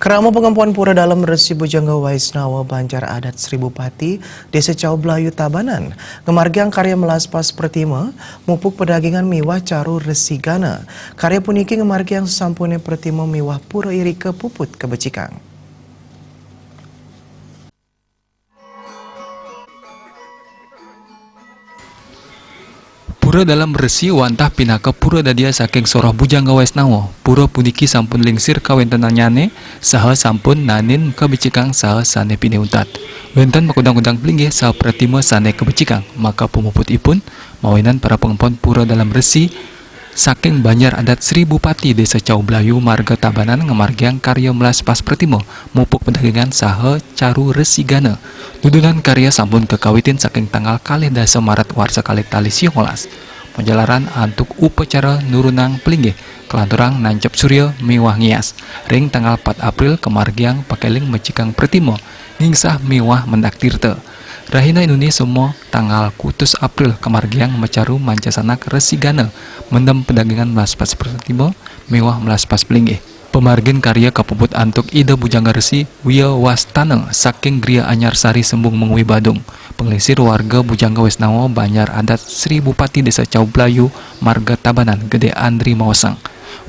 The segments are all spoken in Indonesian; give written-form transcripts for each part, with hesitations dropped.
Kerama pengempuan pura dalam Resi Bujangga Waisnawa Banjar Adat Seribu Pati, Desa Cau Blayu Tabanan, ngemargiang karya melaspas pertima, mupuk pedagingan miwah caru Resi Gana. Karya puniki ngemargiang sampune pertima miwah pura iri ke puput kebecikang. Pura dalam Resi wantah pinaka pura dadia saking soroh Bujangga Waisnawa. Pura puniki sampun lingsir kawentenanyane saha sampun nanin kebecikang saha sane pineuntat. Wenten makudang-udang pelinggih saha pratima sane kebecikang, maka pemuputipun mawinan para pengempon pura dalam Resi saking Banjar Adat Seribu Pati Desa Cau Blayu Marga Tabanan ngemargiang karya melaspas pertimo mupuk pedagangan saha caru Resi Gana. Dudunan karya sampun kekawitin saking tanggal kalih dasa Maret warsa kalih tali 19. Penjalaran antuk upacara nurunang pelinggih kelanturang nancep surya miwah ngias ring tanggal 4 April kemargiang pakeling mecikang pertimo ningsah miwah mendak tirta. Rahina Indonesia semua tanggal kutus April kemargiang mecaru mancasanak Resi Gana mendem pedagangan melaspas pertimo mewah melaspas pelinggih. Pemargin karya kapuput antuk Ida Bujangga Resi Wia Wastana saking Gria Anyar Sari Sembung Mengwi Badung. Pengelisir warga Bujangga Waisnawa Banjar Adat Seribu Pati Desa Cau Blayu Marga Tabanan Gede Andri Mawasang.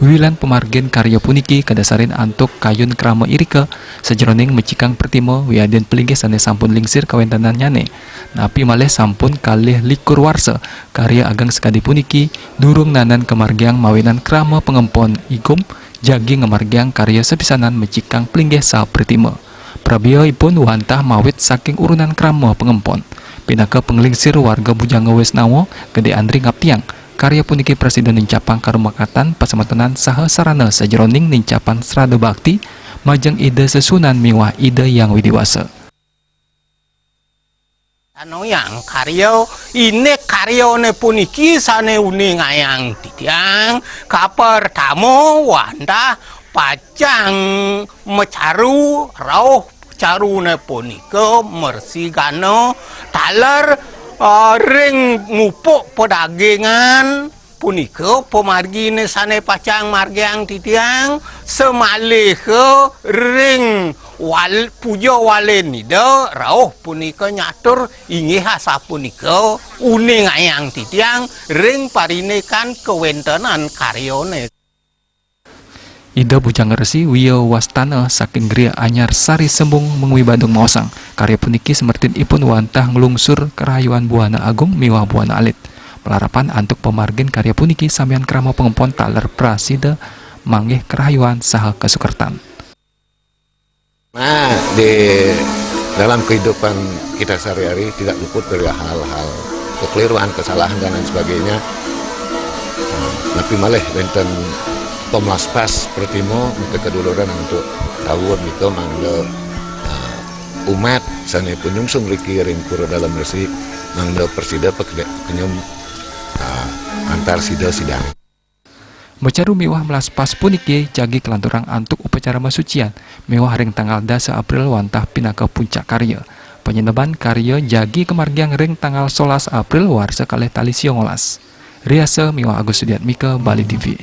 Wiwilan pemargin karya puniki kadasarin antuk kayun krama irika sejeroning mecikang pertimo wiadin pelinggih sane sampun lingsir kawentanan nyane. Napi malih sampun kalih likur warsa karya agang sekadi puniki durung nanan kemargiang mawinan krama pengempon igum jagi ngemargiang karya sepisanan mecikang pelinggih sa pertimo. Prabioipun wantah mawit saking urunan krama pengempon. Pinaka penglingsir warga Bujangga Waisnawa Gede Andri Ngaptiang. Karya puniki Presiden Nincapang Karumakatan Pasemetenan saha sarana sajeroning Nincapan Srada Bakti majeng ide sesunan miwah ide yang widiwasa. Yang karya ini karyane puniki sane uni ngayang titiang kaper tamu wanda pacang mecaru rauh carune punika Resi Gana taler ring mupuk pedagangan punika pemargine sane pacang margiang titiang semalih ke ring puja walen nida rauh punika nyatur inggih hasa punika uning ayang titiang ring parinekan kewentenan karyone. Ida Bujangga Resi Wia Wastana saking Gria Anyar Sari Sembung Mengwi Badung Mawasang. Karya puniki semertin ipun wantah ngelungsur kerayuan buana agung miwah buana alit. Pelarapan antuk pemargin karya puniki samian krama pengempon taler prasida manggih kerayuan saha kasukertan. Nah, di dalam kehidupan kita sehari-hari tidak luput dari hal-hal kekeliruan, kesalahan dan lain sebagainya. Tapi malah benten pemelaspas pertimo untuk keduluran untuk tahun itu mangga umat sana penyungsung riki ring pura dalam Resi mangga persida penyum antar sida sidang. Mecaru miwah melaspas puniki jagi kelanturang antuk upacara masucian miwah ring tanggal 10 April wantah pinaka puncak karya. Penyeneban karya jagi kemargiang ring tanggal 11 April warsa kalih tali 19. Riasa miwah Agus Sudiatmika Bali TV.